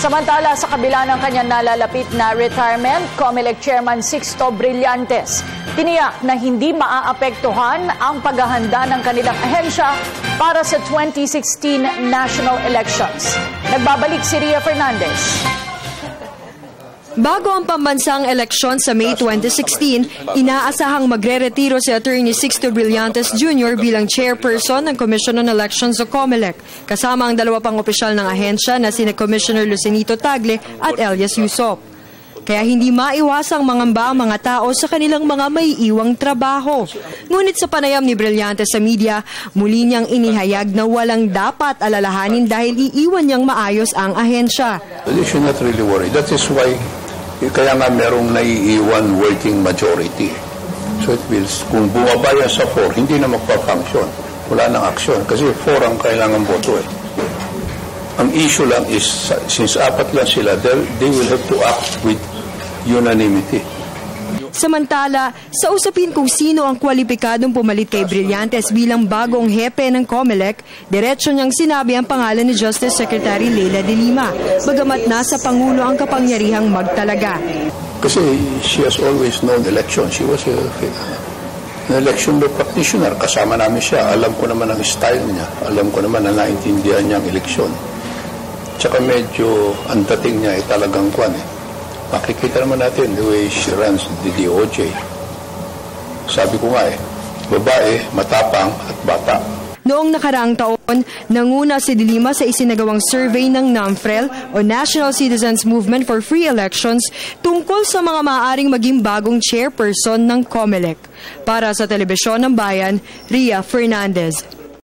Samantala, sa kabila ng kanyang nalalapit na retirement, COMELEC Chairman Sixto Brillantes tiniyak na hindi maaapektuhan ang paghahanda ng kanilang ahensya para sa 2016 national elections. Nagbabalik si Ria Fernandez. Bago ang pambansang eleksyon sa May 2016, inaasahang magre-retiro si Attorney Sixto Brillantes Jr. bilang chairperson ng Commission on Elections o COMELEC, kasama ang dalawa pang opisyal ng ahensya na sina Commissioner Lucenito Tagle at Elias Yusop. Kaya hindi maiwasang mangamba ang mga tao sa kanilang mga maiiwang trabaho. Ngunit sa panayam ni Brillantes sa media, muli niyang inihayag na walang dapat alalahanin dahil iiwan niyang maayos ang ahensya. You should not really worry. That is why kaya nga merong naiiwan working majority. So it means kung bumaba yan sa 4, hindi na magpa-function. Wala nang aksyon kasi 4 ang kailangan boto eh. Ang issue lang is, since 4 lang sila, they will have to act with unanimity. Samantala, sa usapin kung sino ang kwalipikadong pumalit kay Brillantes bilang bagong hepe ng COMELEC, diretso niyang sinabi ang pangalan ni Justice Secretary Leila de Lima, bagamat nasa Pangulo ang kapangyarihang magtalaga. Kasi she has always known election. She was an election law practitioner. Kasama namin siya. Alam ko naman ang style niya. Alam ko naman na naintindihan niya ang eleksyon. Tsaka medyo ang dating niya ay talagang kwan eh. Makikita naman natin the way she runs the DOJ. Sabi ko nga eh, babae, matapang at bata. Noong nakaraang taon, nanguna si de Lima sa isinagawang survey ng NAMFREL o National Citizens Movement for Free Elections tungkol sa mga maaaring maging bagong chairperson ng COMELEC. Para sa Telebisyon ng Bayan, Ria Fernandez.